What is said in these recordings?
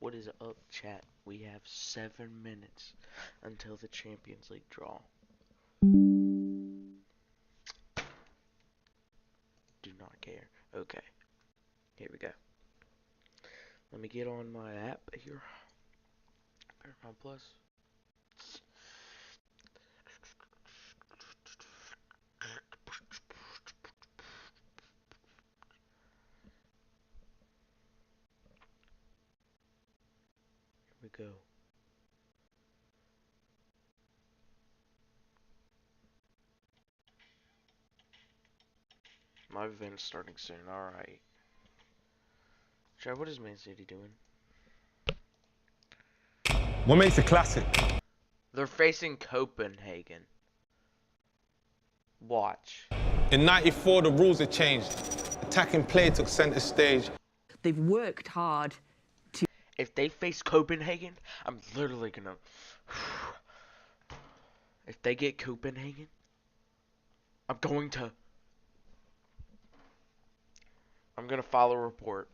What is up, chat? We have 7 minutes until the Champions League draw. Do not care. Okay. Here we go. Let me get on my app here. Paramount Plus. Here we go. My event's starting soon. Alright. Chad, what is Man City doing? What makes a classic? They're facing Copenhagen. Watch. In '94, the rules had changed. Attacking play took center stage. They've worked hard to... If they face Copenhagen, I'm literally gonna... If they get Copenhagen, I'm gonna file a report.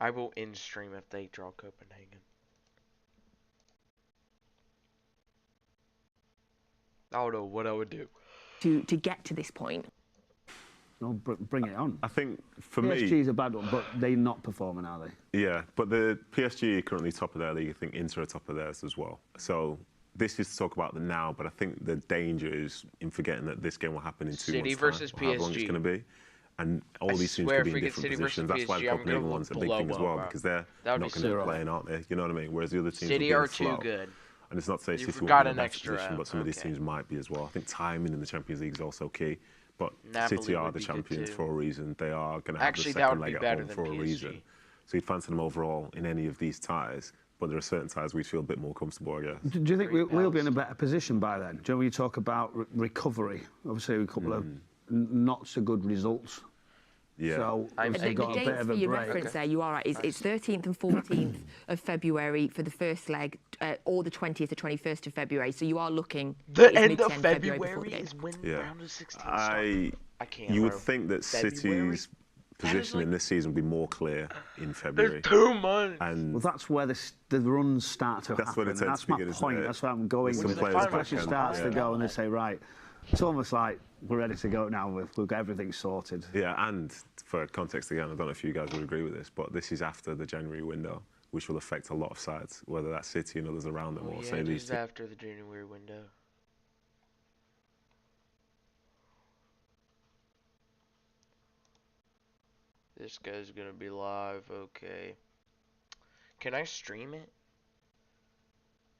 I will end stream if they draw Copenhagen. I don't know what I would do. To get to this point. No, bring it on. I think for me, PSG is a bad one, but they're not performing, are they? Yeah, but the PSG are currently top of their league. I think Inter are top of theirs as well. So this is to talk about the now, but I think the danger is in forgetting that this game will happen in 2 City months' versus time, or however long it's PSG. going to be. And all these teams could be in different positions. That's why the Copenhagen one's a big thing as well, because they're not going to be playing, aren't they? You know what I mean? Whereas the other teams City are too good. And it's not to say City won't be in a better position, but some of these teams might be as well. I think timing in the Champions League is also key. But City are the champions for a reason. They are going to have the second leg at home for a reason. So you'd fancy them overall in any of these ties. But there are certain ties we feel a bit more comfortable, I guess. Do you think we'll be in a better position by then? Do you know when you talk about recovery? Obviously, a couple of not so good results. Yeah. So The got a bit dates of for a your break. reference there, you are right. It's 13th and 14th of February for the first leg, or the 20th or 21st of February. So you are looking... The end of February is when round of 16 starts. I can't, You would think that City's position in this season would be more clear in February. There's 2 months. And Well, that's where the runs start to happen. when it tends to my begin, isn't point. it? That's where I'm going. Some With players the pressure starts to go, and they Yeah. say, right, it's almost like we're ready to go now. We've got everything sorted. Yeah, and for context again, I don't know if you guys would agree with this, but this is after the January window, which will affect a lot of sides, whether that's City and others around them, or say it these is teams. after the January window. This guy's gonna be live, okay. Can I stream it?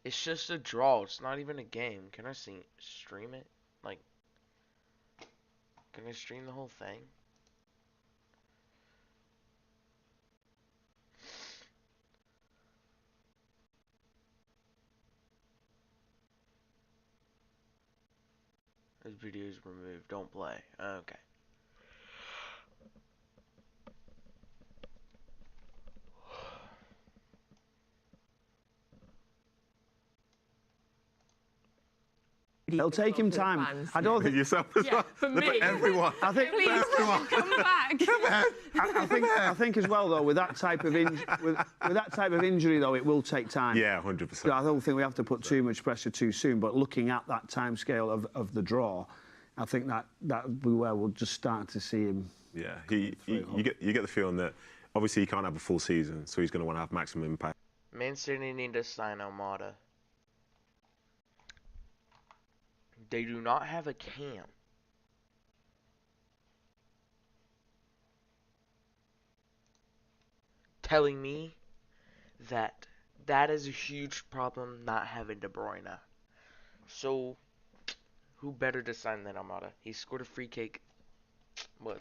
It's just a draw, it's not even a game. Can I stream it? Like, can I stream the whole thing? This video is removed, don't play. Okay. It'll take him time. I don't think Yourself as well. For me. Everyone. I think Please, come back. I think as well though with that type of injury though it will take time. Yeah, 100%. I don't think we have to put too much pressure too soon. But looking at that time scale of the draw, I think that would be where we'll just start to see him. Yeah, you get the feeling that obviously he can't have a full season, so he's going to want to have maximum impact. Man City need to sign Almada. They do not have a cam. Telling me that is a huge problem, not having De Bruyne. So, who better to sign than Almada? He scored a free kick,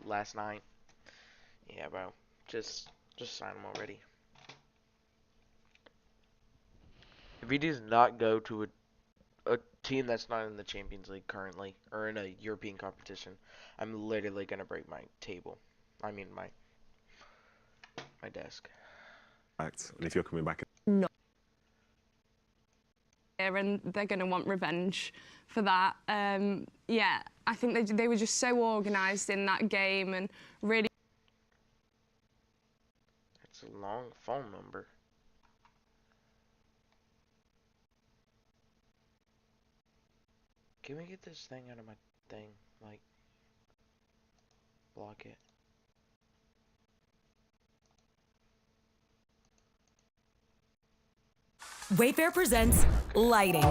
last night? Yeah, bro. Just sign him already. If he does not go to a team that's not in the Champions League currently, or in a European competition, I'm literally gonna break my table. I mean my desk. And if you're coming back, And they're going to want revenge for that. Yeah, I think they were just so organised in that game and really... It's a long phone number. Can we get this thing out of my thing? Like, block it. Wayfair presents Lighting.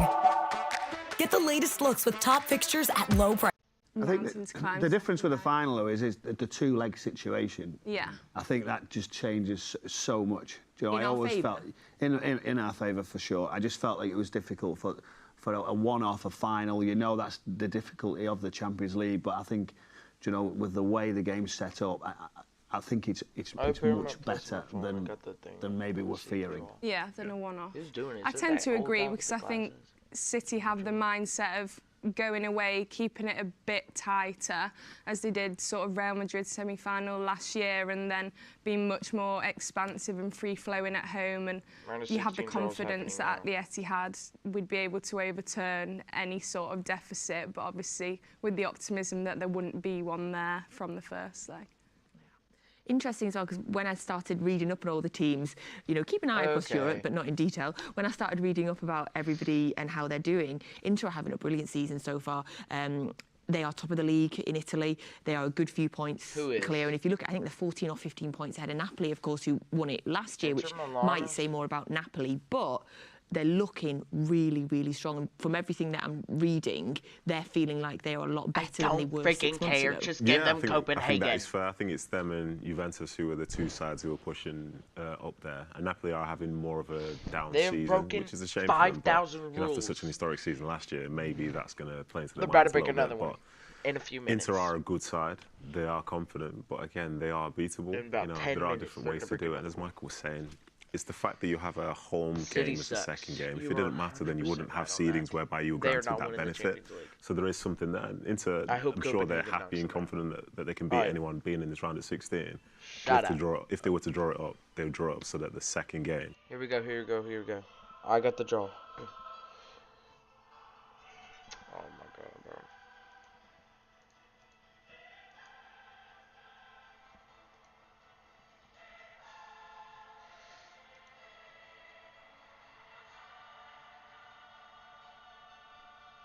Get the latest looks with top fixtures at low price. I think the difference with the final, though, is the two-leg situation. Yeah. I think that just changes so much. Do you know, In I our always favour? felt in our favour for sure. I just felt like it was difficult for a one-off, a final. You know, that's the difficulty of the Champions League. But I think, you know, with the way the game's set up, I think it's much better than maybe we're fearing. Yeah, than a one-off. Who's doing it? I tend to agree because I think City have the mindset of going away, keeping it a bit tighter, as they did sort of Real Madrid semi-final last year, and then being much more expansive and free-flowing at home. And you have the confidence that at the Etihad we'd be able to overturn any sort of deficit, but obviously with the optimism that there wouldn't be one there from the first leg. Interesting as well, because when I started reading up on all the teams, you know, keep an eye across Europe, but not in detail. When I started reading up about everybody and how they're doing, Inter are having a brilliant season so far. They are top of the league in Italy. They are a good few points clear. And if you look at, I think they're 14 or 15 points ahead of Napoli, of course, who won it last year, which might say more about Napoli. But they're looking really, really strong. And from everything that I'm reading, they're feeling like they are a lot better than they were 6 months ago. I don't freaking care. Just give them Copenhagen. I think that is fair. I think it's them and Juventus who are the two sides who are pushing up there. And Napoli are having more of a down season, which is a shame. 5,000 rules. After such an historic season last year, maybe that's going to play into the They're about to minds break a little another bit, one in a few minutes. Inter are a good side. They are confident, but again, they are beatable. In about 10 there are minutes, different ways to do it. And as Michael was saying, it's the fact that you have a home game as a second game. If it didn't matter, then you wouldn't have seedings whereby you were granted that benefit. So there is something there. Inter, I'm sure they're happy and confident that they can beat anyone being in this round at 16. If they were to draw it up, they would draw it up so that the second game. Here we go, here we go, here we go. I got the draw. Oh my god, bro.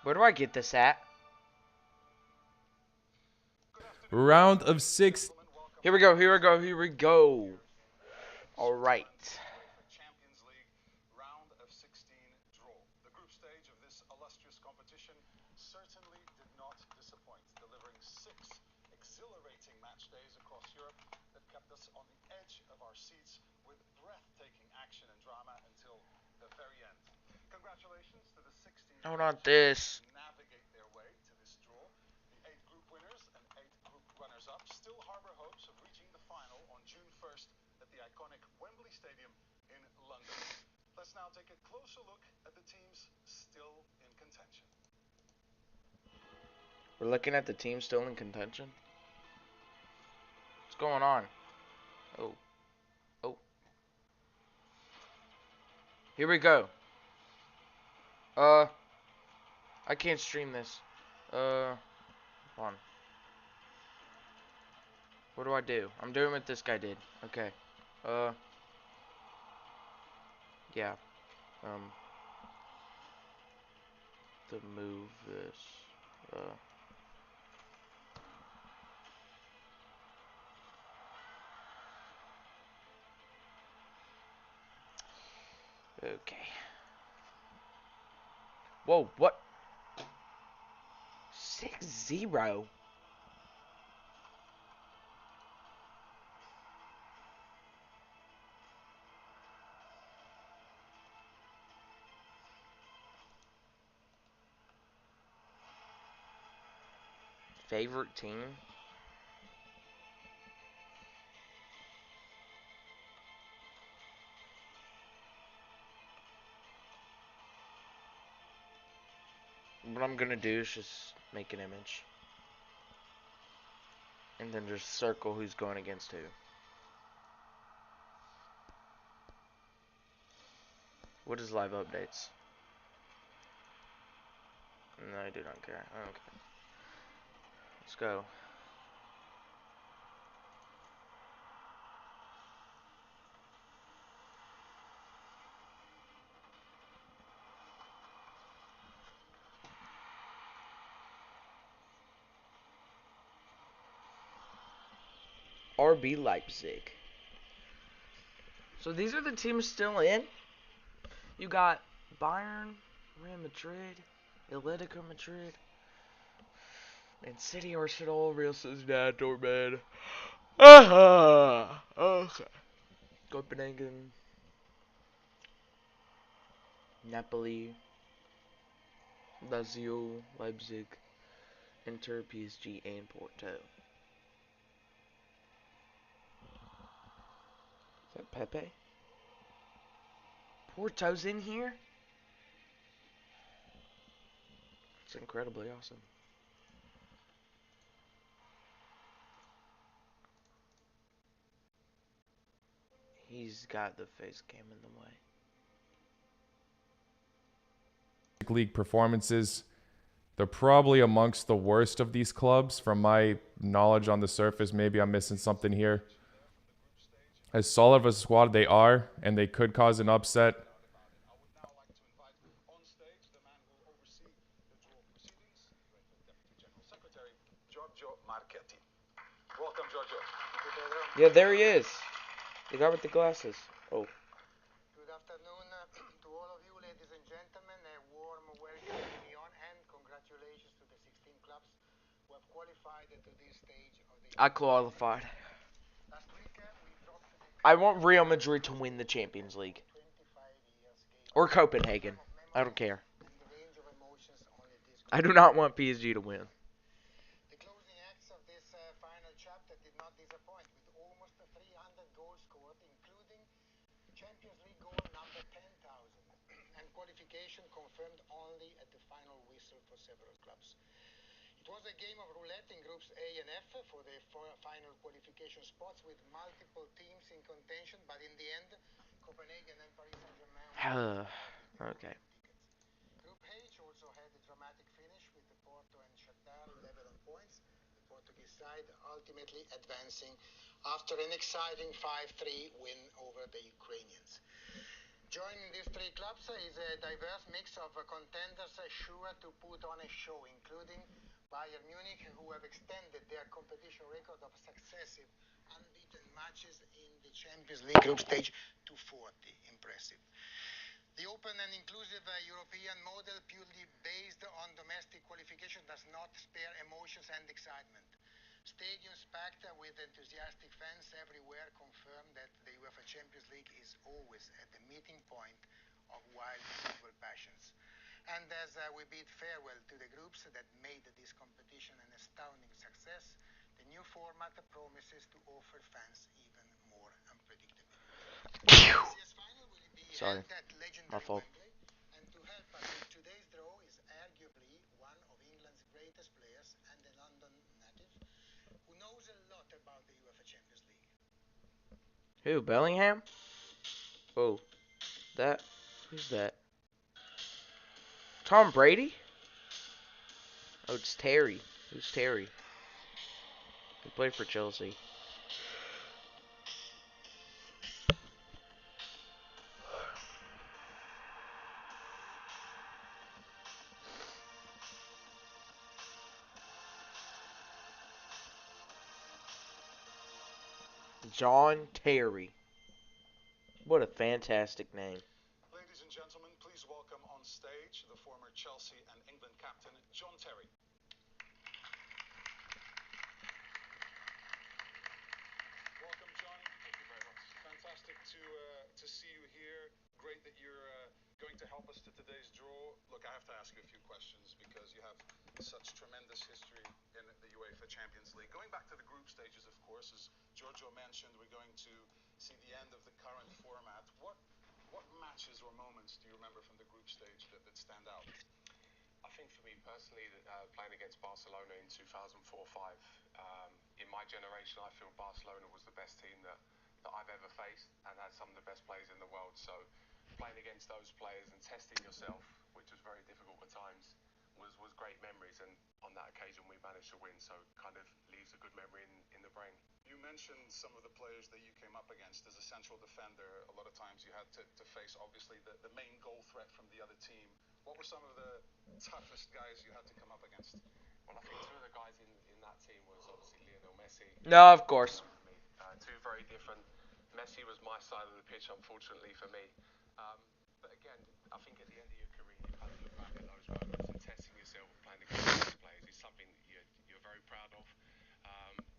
Where do I get this at? Round of 6. Here we go, here we go, here we go. All right. Champions League round of 16 draw. The group stage of this illustrious competition certainly did not disappoint, delivering 6 exhilarating match days across Europe that kept us on the edge of our seats with breathtaking action and drama until the very end. Congratulations to the 16 I want this. navigate their way to this draw. The 8 group winners and 8 group runners-up still harbor hopes of reaching the final on June 1st at the iconic Wembley Stadium in London. Let's now take a closer look at the teams still in contention. We're looking at the team still in contention. What's going on? Oh. Oh. Here we go. I can't stream this. Hold on. What do I do? I'm doing what this guy did. Okay. Yeah. To move this. Okay. Whoa, what? 6-0. Favorite team? What I'm gonna do is just make an image. And then just circle who's going against who. What is live updates? No, I do not care. Okay. Let's go. RB Leipzig. So these are the teams still in. You got Bayern, Real Madrid, Atletico Madrid, Man City, Arsenal, Real Sociedad, Dortmund. Okay. Copenhagen, Napoli, Lazio, Leipzig, Inter, PSG, and Porto. Is that Pepe? Porto's in here? It's incredibly awesome. He's got the face cam in the way. League performances. They're probably amongst the worst of these clubs. From my knowledge on the surface, maybe I'm missing something here. As solid of a squad they are, and they could cause an upset. Welcome, Giorgio. Yeah, there he is. The guy with the glasses. Oh. Good afternoon to all of you, ladies and gentlemen. A warm welcome to Lyon and congratulations to the 16 clubs who have qualified to this stage of the... I qualified. I want Real Madrid to win the Champions League. Or Copenhagen. I don't care. I do not want PSG to win. The closing acts of this final chapter did not disappoint, with almost 300 goals scored, including Champions League goal number 10,000, and qualification confirmed only at the final whistle for several clubs. It was a game of roulette in groups A and F for the final qualification spots, with multiple teams in contention, but in the end, Copenhagen and Paris Saint-Germain okay. Group H also had a dramatic finish, with the Porto and Shakhtar level on points, the Portuguese side ultimately advancing after an exciting 5-3 win over the Ukrainians. Joining these three clubs is a diverse mix of contenders sure to put on a show, including Bayern Munich, who have extended their competition record of successive unbeaten matches in the Champions League group stage to 40. Impressive. The open and inclusive European model, purely based on domestic qualification, does not spare emotions and excitement. Stadiums packed with enthusiastic fans everywhere confirm that the UEFA Champions League is always at the meeting point of wild individual passions. And as we bid farewell to the groups that made this competition an astounding success, the new format promises to offer fans even more unpredictability. Sorry, my fault. And to help us with today's draw is arguably one of England's greatest players and a London native who knows a lot about the UEFA Champions League. Who, Bellingham? Oh, that? Who's that? Tom Brady? Oh, it's Terry. Who's Terry? He played for Chelsea. John Terry. What a fantastic name. Ladies and gentlemen, please welcome on stage the former Chelsea and England captain, John Terry. Welcome, John. Thank you very much. Fantastic to see you here. Great that you're going to help us to today's draw. Look, I have to ask you a few questions because you have such tremendous history in the UEFA Champions League. Going back to the group stages, of course, as Giorgio mentioned, we're going to see the end of the current format. What matches or moments do you remember from the group stage that stand out? I think for me personally, playing against Barcelona in 2004-05, in my generation, I feel Barcelona was the best team that I've ever faced and had some of the best players in the world. So playing against those players and testing yourself, which was very difficult at times, was great memories. And on that occasion, we managed to win. So kind of leaves a good memory in the brain. You mentioned some of the players that you came up against as a central defender. A lot of times you had to face, obviously, the main goal threat from the other team. What were some of the toughest guys you had to come up against? Well, I think two of the guys in that team was obviously Lionel Messi. No, of course. side of the pitch, unfortunately for me. But again, I think at the end of your career, you've had to look back at those moments and testing yourself playing against those players is something that you're very proud of.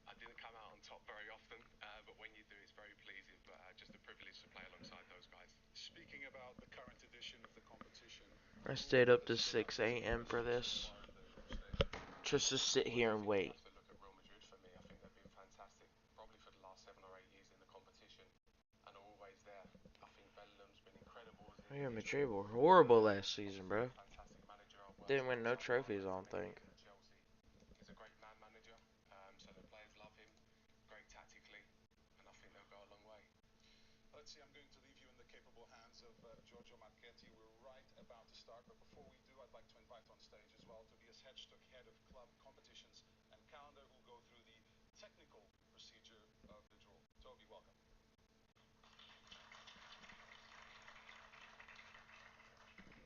I didn't come out on top very often, but when you do, it's very pleasing. But just a privilege to play alongside those guys. Speaking about the current edition of the competition, I stayed up to 6 a.m. for this, just to sit here and wait. To look at Real Madrid for me, I think they've been fantastic, probably for the last 7 or 8 years in the competition, and are always there. I think Bellingham's been incredible. Real Madrid were horrible last season, bro. Didn't win no trophies, I don't think. He's a great man manager, so the players love him. Great tactically, and I think they'll go a long way. Let's see, I'm going to leave you in the capable hands of Giorgio Marchetti. We're right about to start, but before we do, I'd like to invite on stage as well Tobias Hedstock, head of club competitions and calendar, who'll go through the technical procedure of the draw. Toby, welcome.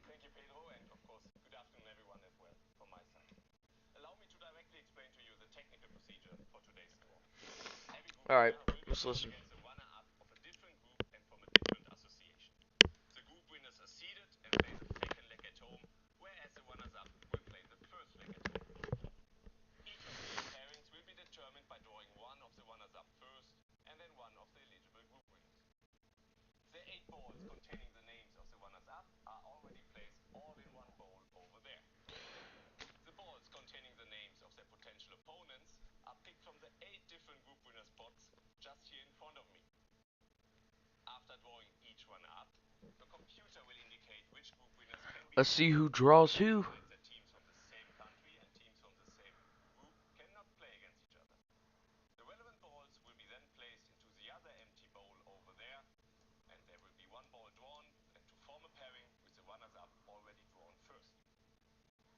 Thank you, Pedro, and of course, good afternoon, everyone, as well, from my side. Allow me to directly explain to you the technical procedure for today's draw. Alright, let's listen. The runner-up of a different group and from a different association. The group winners are seeded and play the second leg at home, whereas the runners-up will play the first leg at home. Each of these pairings will be determined by drawing one of the runners-up first and then one of the eligible group winners. The 8 balls containing the names of the runners-up are already placed all in one bowl over there. The balls containing the names of their potential opponents are picked from the 8 different group winner spots just here in front of me. After drawing each runner up, the computer will indicate which group winners can be. Let's see who draws who. The teams from the same country and teams from the same group cannot play against each other. The relevant balls will be then placed into the other empty bowl over there, and there will be one ball drawn and to form a pairing with the runners-up already drawn first.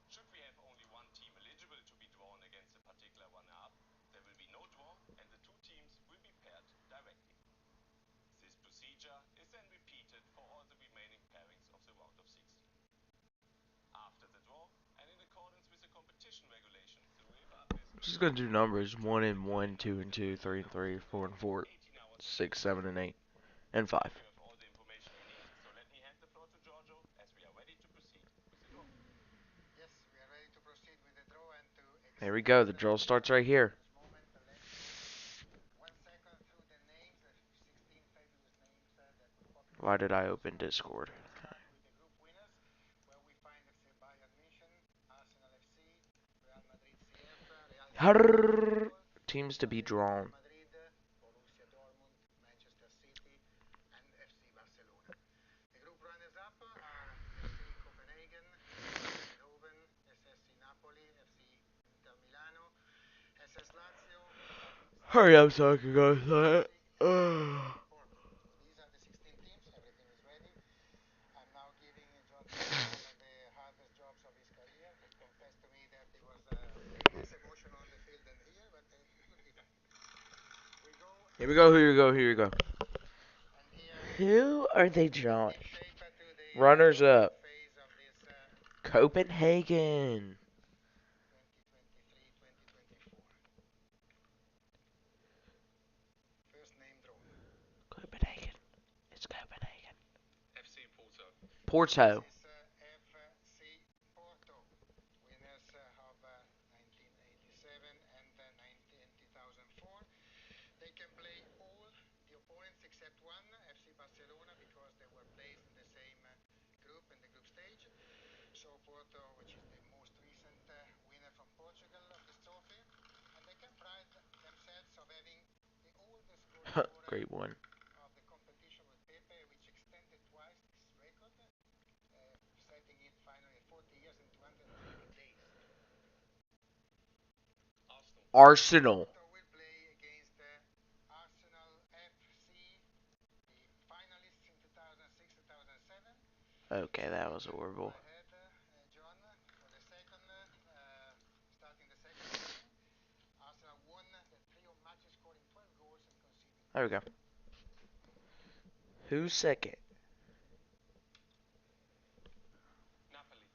Should we have only one team eligible to be drawn against a particular runner-up, there will be no draw and the 2 teams will be paired directly. This procedure is then repeated for all the remaining pairings of the round of 16. After the draw, and in accordance with the competition regulations, the UEFA Just gonna do numbers 1 and 1, 2 and 2, 3 and 3, 4 and 4, 6, 7 and 8, and 5. you have all the information you need, so let me hand the floor to Giorgio as we are ready to proceed with the draw. Yes, we are ready to proceed with the draw and to There we go. The draw starts right here. moment. Let's go 1 second through the names, the 16 fabulous names that will populate. Why did I open Discord? Start with the group winners, where we find FC Bayern München, Arsenal FC, Real Madrid CF, Real Teams to be drawn. Madrid, Borussia Dortmund, Manchester City, and FC Barcelona. The group runners-up are FC Copenhagen, Eindhoven, SSC Napoli, FC Inter Milano, SS Lazio. Hurry up so I can go inside. These are the 16 teams. Everything is ready. I'm now giving John one of the hardest jobs of his career. He confessed to me that it was less emotion on the field than here, but it will be fine. We go. Here we go, here we go, here we go. And here Who are they drawing? shape to the Runners up. phase of this Copenhagen. 2023-2024. First name drawn. Copenhagen. It's Copenhagen. FC Porto. Porto. This is FC Porto, winners of 1987 and 2004. They can play all the opponents except one, FC Barcelona, because they were placed in the same group in the group stage. So Porto, which is the most recent winner from Portugal of this trophy, and they can pride themselves of having the oldest goal scorer Great one. of the competition with Pepe, which extended twice this record, setting it finally at 40 years and 220 days. Arsenal. Porto will play against Arsenal FC, the finalists in 2006-2007. Okay, that was horrible. Ahead, John, for the second, starting the second game. Arsenal won the trio matches, scoring 12 goals and conceding. There we go. Who's second? Napoli.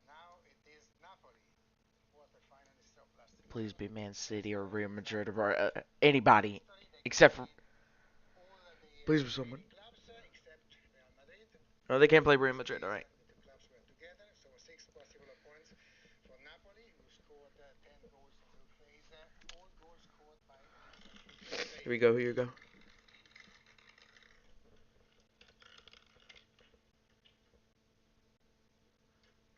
Now it is Napoli, quarterfinalists of last season. Please be Man City or Real Madrid or anybody except for Please be someone. No, they can't play Real Madrid. All right. Here we go. Here we go.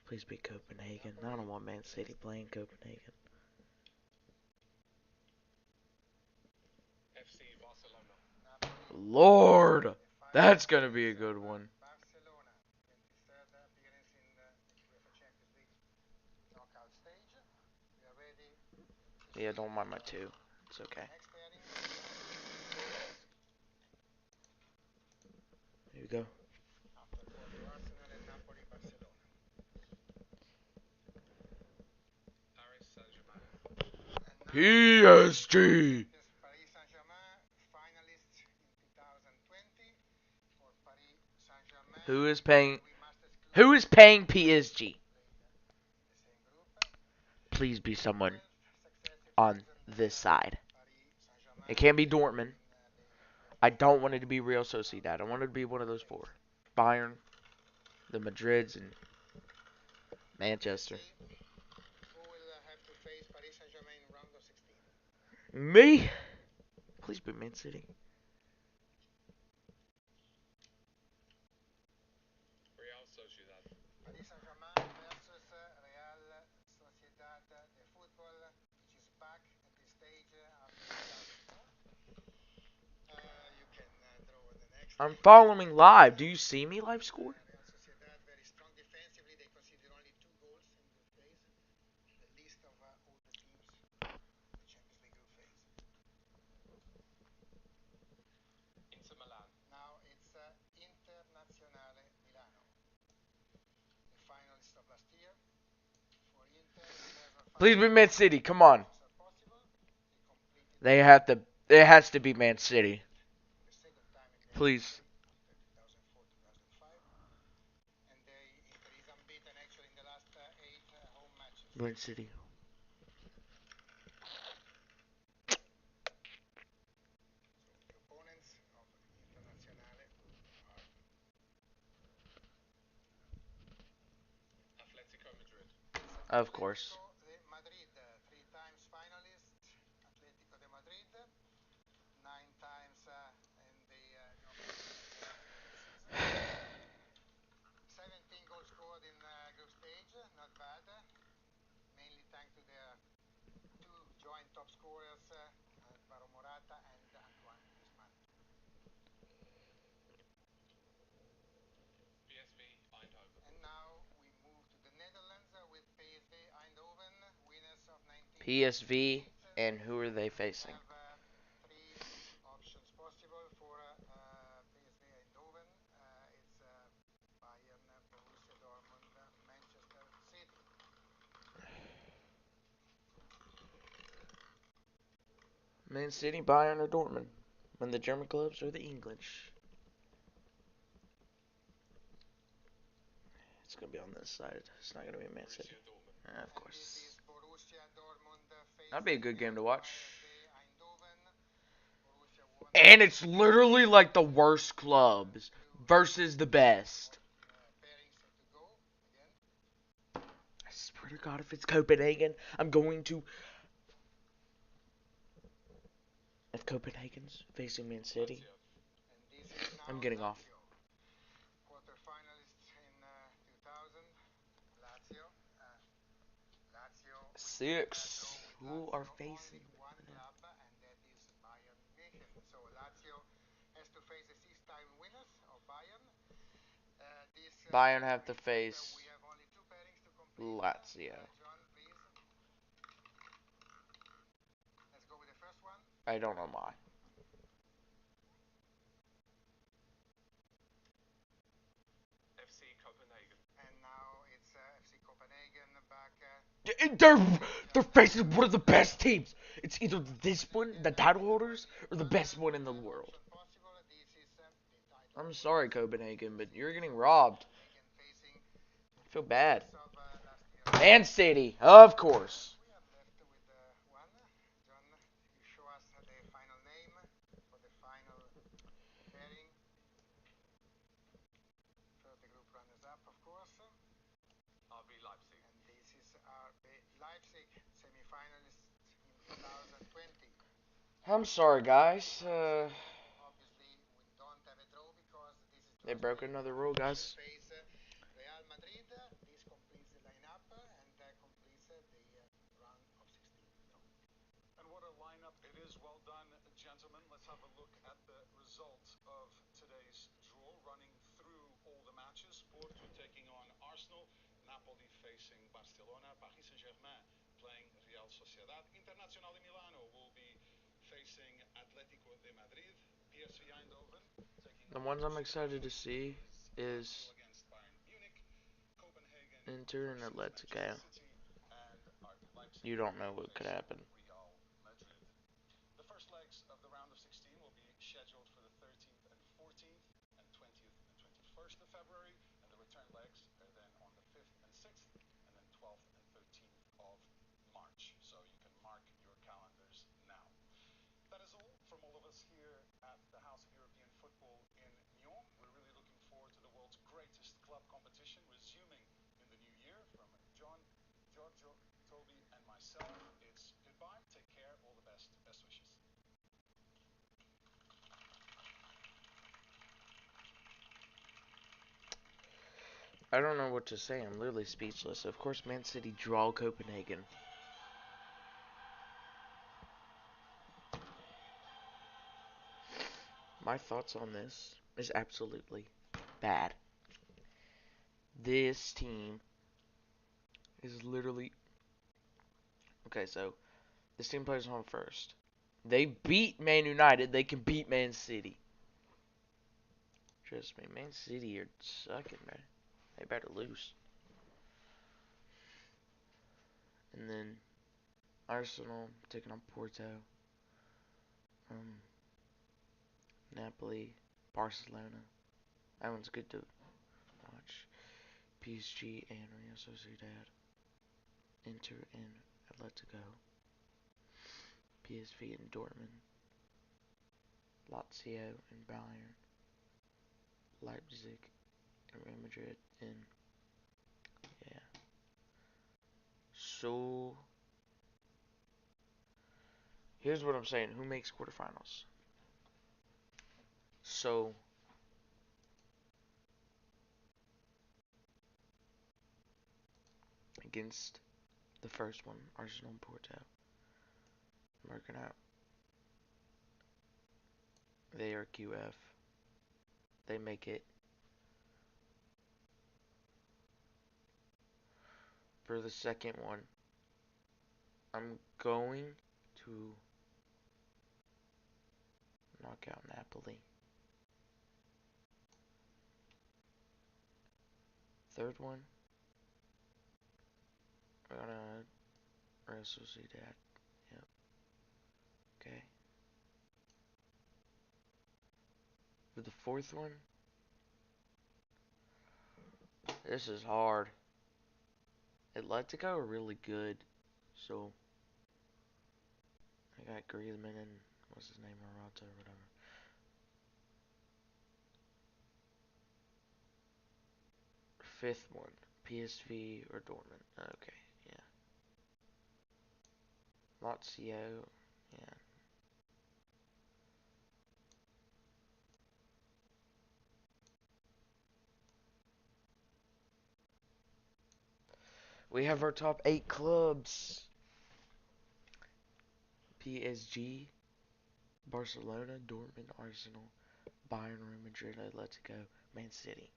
Please be Copenhagen. I don't want Man City playing Copenhagen. Lord, that's gonna be a good one. Yeah, don't mind my two. It's okay. Here we go. PSG. Who is paying? Who is paying PSG? Please be someone on this side. It can't be Dortmund. I don't want it to be Real Sociedad. I want it to be one of those four. Bayern, the Madrids, and Manchester. Me? Please be Man City. Real Sociedad. Paris Saint-Germain versus Real Sociedad de Football, which is back at this stage after 2004. You can draw the next. I'm following live. Do you see me live score? Real Sociedad very strong defensively. They conceded only 2 goals in group phase. The least of all the teams in the Champions League group phase. Inter Milan. Now it's Internazionale Milano. The finalist of last year. For Inter, Please be Man City. Come on. They have to. It has to be Man City. Please. And Inter is unbeaten actually in the last 8 home matches. Man City. So the opponents of Internazionale are Atletico Madrid. Of course. Madrid, 3 times finalist. Atletico de Madrid, 9 times in the season. 17 goals scored in group stage, not bad. Mainly thanks to their 2 joint top scorers, Alvaro Morata and Antoine Griezmann. PSV Eindhoven. And now we move to the Netherlands with PSV Eindhoven, winners of 19. PSV, and who are they facing? Have 3 options possible for PSV Eindhoven. It's Bayern, Borussia Dortmund, Manchester City. Man City, Bayern, or Dortmund? When the German clubs or the English? It's gonna be on this side. It's not gonna be Man City. Of course. That'd be a good game to watch. And it's literally like the worst clubs versus the best. I swear to God, if it's Copenhagen, I'm going to. If Copenhagen's facing Man City, I'm getting off. Quarterfinalists in 2000, Lazio. 6. Who are facing? One club, and that is Bayern Munich. So Lazio has to face the 6-time winners of Bayern. Bayern have to face we have only 2 pairings to complete. Lazio. John, please. Let's go with the first one. I don't know why. FC Copenhagen. And now it's FC Copenhagen back. They're facing one of the best teams. It's either this one, the title holders, or the best one in the world. I'm sorry, Copenhagen, but you're getting robbed. I feel bad. Man City, of course. We are left with one. John, you show us the final name for the final pairing. Leipzig, semi-finalists in 2020. I'm sorry, guys. Obviously, we don't have a draw because this is They broke another rule, guys. face Real Madrid. This completes the lineup and completes the round of 16 draw. And what a lineup it is. Well done, gentlemen. Let's have a look at the result of today's draw, running through all the matches. Porto taking on Arsenal, Napoli facing Barcelona, Paris Saint-Germain playing Real Sociedad, Internazionale Milano will be facing Atletico de Madrid, PSV Eindhoven taking the ones I'm excited to see is against Bayern Munich, Copenhagen Inter and Atletico. City, and RB Leipzig. You don't know what could happen. Real Madrid. The first legs of the round of 16 will be scheduled for the 13th and 14th and 20th and 21st of February, and the return legs are then on the 5th and 6th, and then 12th and 13th of March. So you can mark your calendars now. That is all from all of us here at the House of European Football in Nyon. We're really looking forward to the world's greatest club competition resuming in the new year. From John, Giorgio, Toby, and myself, it's goodbye, take care, all the best, best wishes. I don't know what to say. I'm literally speechless. Of course, Man City draw Copenhagen. My thoughts on this is absolutely bad. This team is literally... Okay, so this team plays home first. They beat Man United. They can beat Man City. Trust me, Man City are sucking, man. They better lose. And then Arsenal taking on Porto. Napoli, Barcelona. That one's good to watch. PSG and Real Sociedad. Inter and Atletico. PSV and Dortmund. Lazio and Bayern. Leipzig and Real Madrid. And yeah. So here's what I'm saying. Who makes quarterfinals? So against the first one, Arsenal and Porto. I'm working out. They are QF. They make it. For the second one, I'm going to knock out Napoli. Third one, I'm gonna Real Sociedad. Yep. Okay. For the fourth one, this is hard. Atletico are really good, so I got Griezmann and what's his name, Morata or whatever. Fifth one, PSV or Dortmund. Okay, yeah. Lazio, yeah. We have our top 8 clubs. PSG, Barcelona, Dortmund, Arsenal, Bayern, Real Madrid, Atletico, Man City.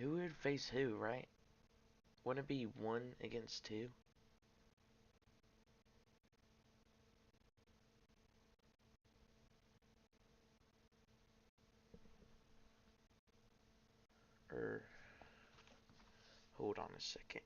Who would face who, right? Wouldn't it be 1 against 2? Or, hold on a second.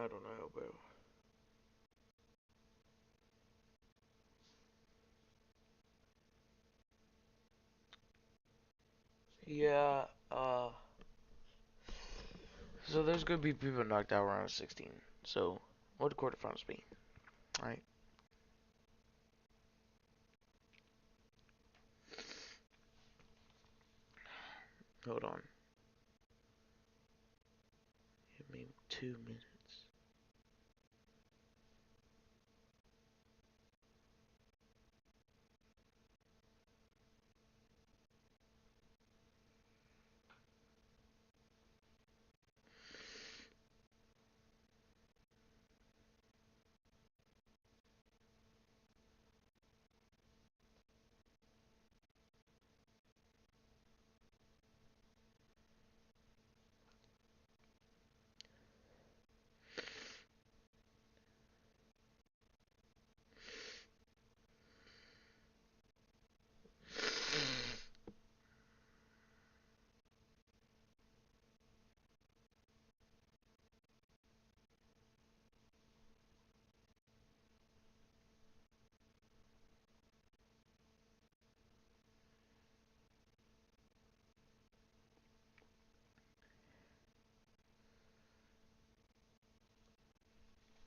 I don't know, bro. Yeah, so there's gonna be people knocked out round of 16. So, what would quarterfinals be? Alright. Hold on. Give me 2 minutes.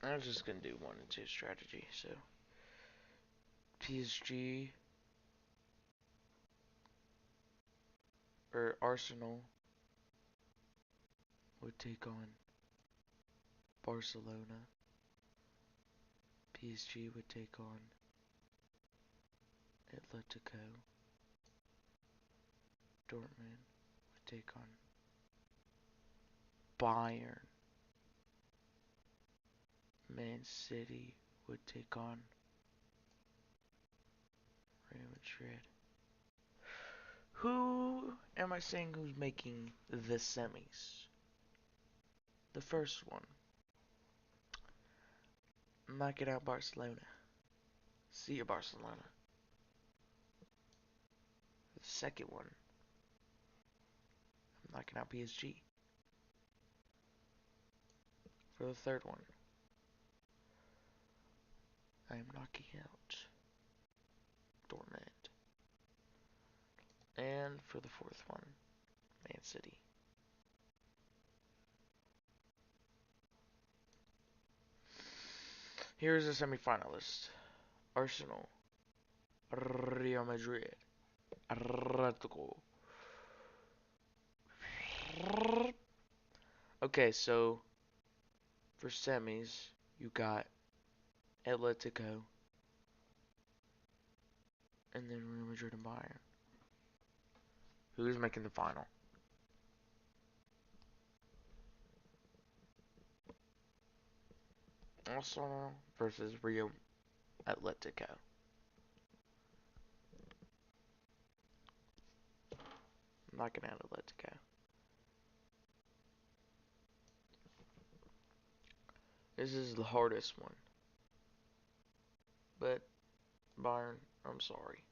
I was just gonna do 1 and 2 strategy, so PSG or Arsenal would take on Barcelona. PSG would take on Atletico. Dortmund would take on Bayern. Man City would take on Real Madrid. Who am I saying who's making the semis? The first one. Knocking out Barcelona. See you, Barcelona. The second one. I'm knocking out PSG. For the third one, I am knocking out Dortmund. And for the fourth one, Man City. Here's the semifinalist. Arsenal. Real Madrid. Atletico. Okay, so for semis, you got Atletico, and then Real Madrid and Bayern. Who's making the final? Arsenal versus Real Atletico. Knocking out Atletico. This is the hardest one. But, Bayern, I'm sorry.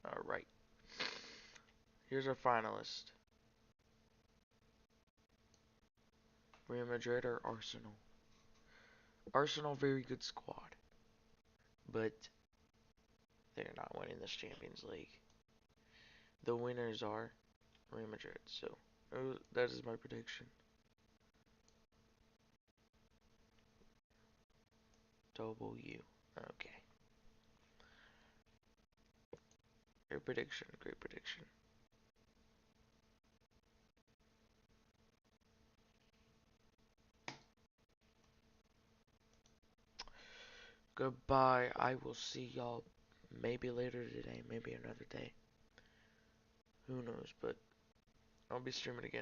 Alright. Here's our finalist. Real Madrid or Arsenal? Arsenal, very good squad. But, they're not winning this Champions League. The winners are Real Madrid. So, that is my prediction. W. Okay. Great prediction. Great prediction. Goodbye. I will see y'all maybe later today, maybe another day. Who knows, but I'll be streaming again.